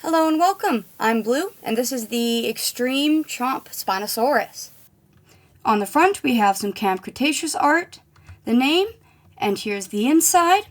Hello and welcome. I'm Blue, and this is the Extreme Chompin Spinosaurus. On the front, we have some CAMP CRETACEOUS art, the name, and here's the inside.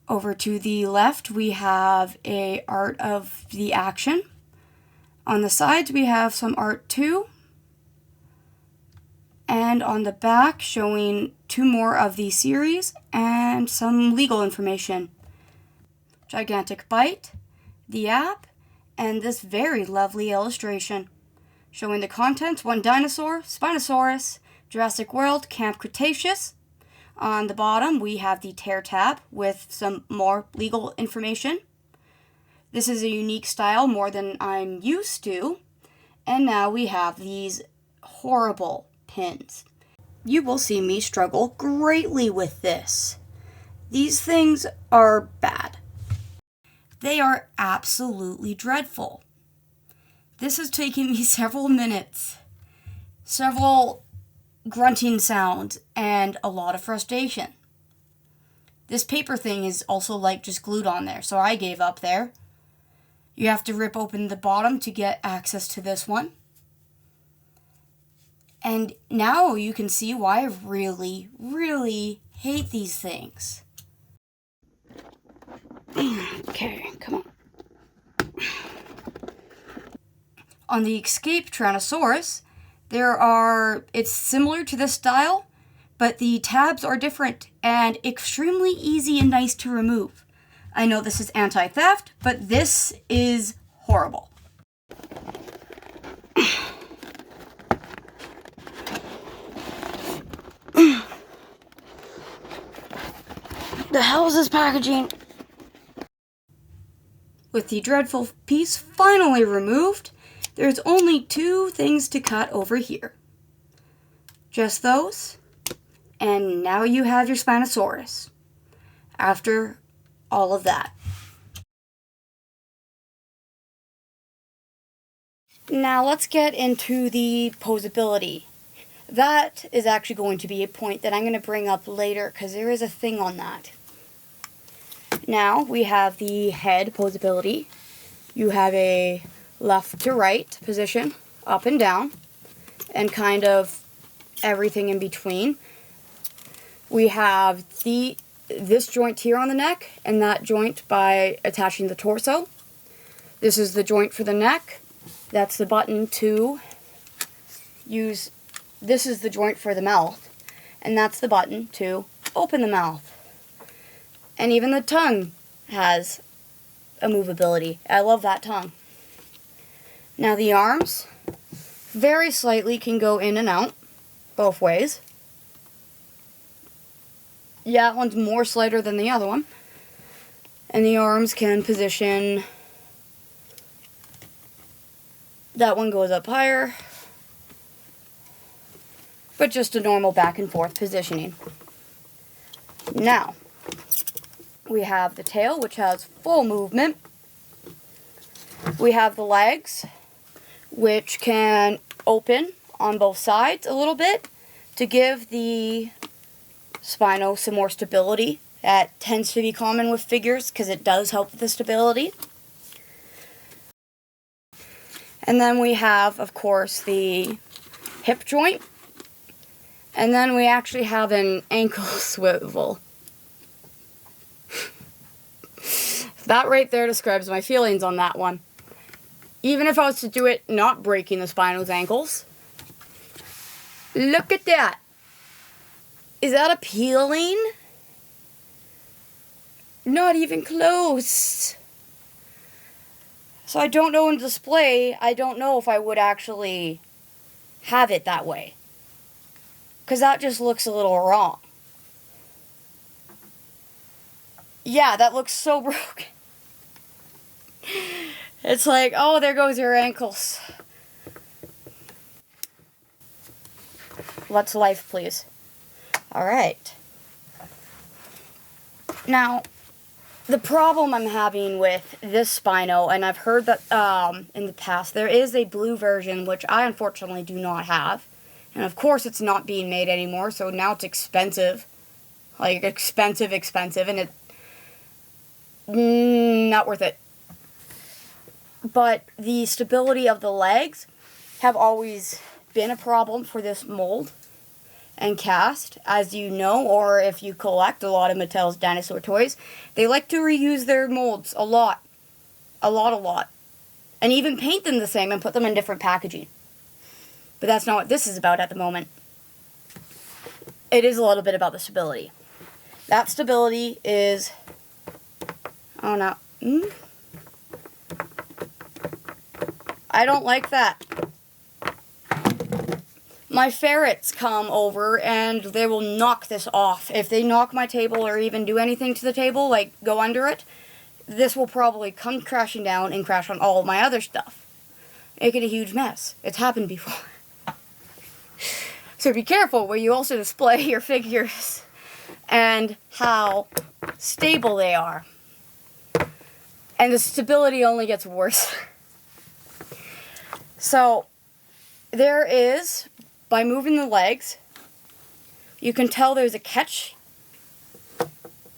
Over to the left, we have a art of the action. On the sides, we have some art too. And on the back, showing two more of the series and some legal information. Gigantic bite, the app, and this very lovely illustration showing the contents: one dinosaur, Spinosaurus, Jurassic World, CAMP CRETACEOUS. On the bottom, we have the tear tab with some more legal information. This is a unique style, more than I'm used to. And now we have these horrible pins. You will see me struggle greatly with this. These things are bad. They are absolutely dreadful. This has taken me several minutes, several grunting sounds, and a lot of frustration. This paper thing is also like just glued on there, so I gave up there. You have to rip open the bottom to get access to this one. And now you can see why I really, really hate these things. Okay, come on. On the Escape Tyrannosaurus, it's similar to this style, but the tabs are different and extremely easy and nice to remove. I know this is anti-theft, but this is horrible. The hell is this packaging? With the dreadful piece finally removed, there's only two things to cut over here. Just those, and now you have your Spinosaurus. After all of that. Now let's get into the posability. That is actually going to be a point that I'm going to bring up later because there is a thing on that. Now we have the head posability. You have a left to right position, up and down, and kind of everything in between. We have this joint here on the neck and that joint by attaching the torso. This is the joint for the neck. That's the button to use. This is the joint for the mouth, and that's the button to open the mouth. And even the tongue has a movability. I love that tongue. Now the arms, very slightly can go in and out, both ways. Yeah, that one's more slighter than the other one. And the arms can position. That one goes up higher, but just a normal back and forth positioning. Now, we have the tail, which has full movement. We have the legs, which can open on both sides a little bit to give the Spino some more stability. That tends to be common with figures because it does help with the stability. And then we have, of course, the hip joint. And then we actually have an ankle swivel. That right there describes my feelings on that one. Even if I was to do it not breaking the Spino's ankles. Look at that. Is that appealing? Not even close. So I don't know in display, I don't know if I would actually have it that way. Because that just looks a little wrong. Yeah, that looks so broken. It's like, oh, there goes your ankles. Let's life, please. Alright. Now, the problem I'm having with this Spino, and I've heard that in the past, there is a blue version, which I unfortunately do not have. And of course it's not being made anymore, so now it's expensive. Like, expensive, and it... not worth it. but the stability of the legs have always been a problem for this mold and cast, as you know, or if you collect a lot of Mattel's dinosaur toys, they like to reuse their molds a lot. A lot. And even paint them the same and put them in different packaging. But that's not what this is about at the moment. It is a little bit about the stability. That stability is... Oh, no. I don't like that. My ferrets come over and they will knock this off. If they knock my table or even do anything to the table, like go under it, this will probably come crashing down and crash on all of my other stuff. Make it a huge mess. It's happened before. So be careful where you also display your figures and how stable they are. And the stability only gets worse. So there is, by moving the legs, you can tell there's a catch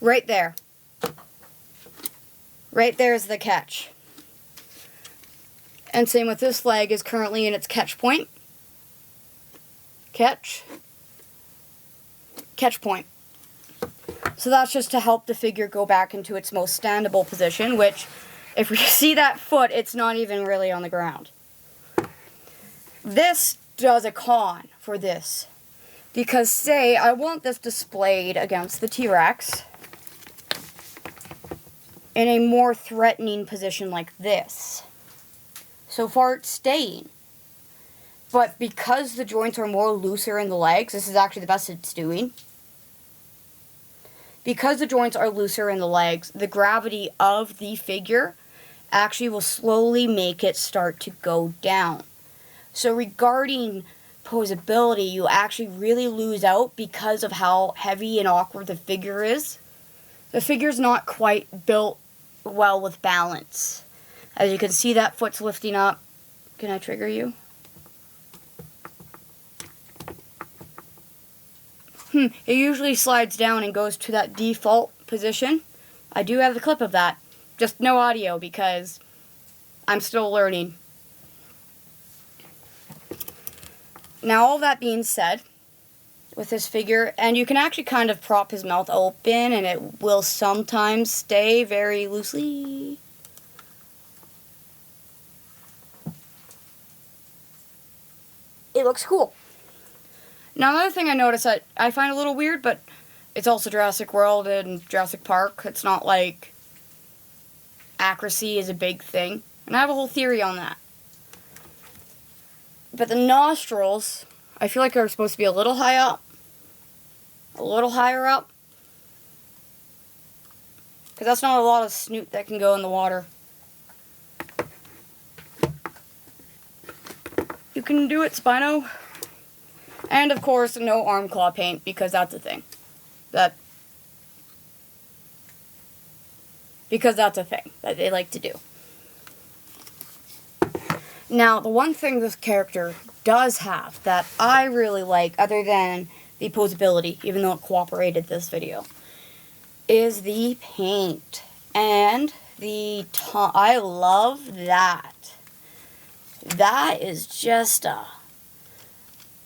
right there. Right there is the catch. And same with this leg is currently in its catch point. Catch point. So that's just to help the figure go back into its most standable position, which, if we see that foot, it's not even really on the ground. This does a con for this. Because, say, I want this displayed against the T-Rex in a more threatening position like this. So far it's staying. But because the joints are more looser in the legs, this is actually the best it's doing. Because the joints are looser in the legs, the gravity of the figure actually will slowly make it start to go down. So regarding posability, you actually really lose out because of how heavy and awkward the figure is. The figure's not quite built well with balance. As you can see, that foot's lifting up. Can I trigger you? It usually slides down and goes to that default position. I do have the clip of that. Just no audio because I'm still learning. Now, all that being said, with this figure, and you can actually kind of prop his mouth open and it will sometimes stay very loosely. It looks cool. Now, another thing I noticed that I find a little weird, but it's also Jurassic World and Jurassic Park. It's not like accuracy is a big thing. And I have a whole theory on that. But the nostrils, I feel like are supposed to be a little high up. A little higher up. Because that's not a lot of snoot that can go in the water. You can do it, Spino. And, of course, no arm claw paint, because that's a thing. Because that's a thing that they like to do. Now, the one thing this character does have that I really like, other than the posability, even though it cooperated this video, is the paint. And I love that. That is just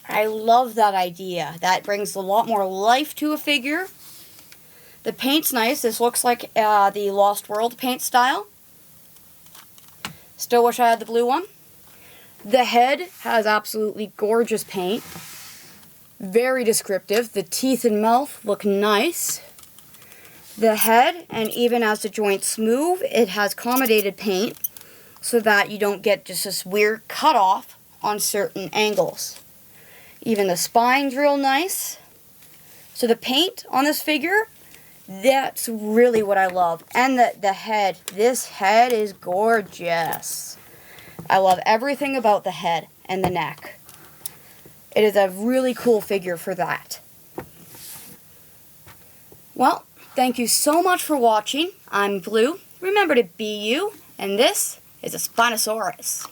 I love that idea. That brings a lot more life to a figure. The paint's nice. This looks like the Lost World paint style. Still wish I had the blue one. The head has absolutely gorgeous paint. Very descriptive. The teeth and mouth look nice. The head, and even as the joints move, it has accommodated paint so that you don't get just this weird cutoff on certain angles. Even the spine's real nice. So the paint on this figure, that's really what I love. And the head. This head is gorgeous. I love everything about the head and the neck. It is a really cool figure for that. Well, thank you so much for watching. I'm Blue. Remember to be you. And this is a Spinosaurus.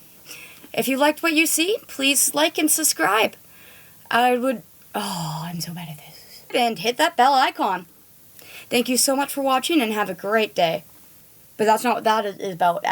If you liked what you see, please like and subscribe. I'm so bad at this. And hit that bell icon. Thank you so much for watching and have a great day. But that's not what that is about.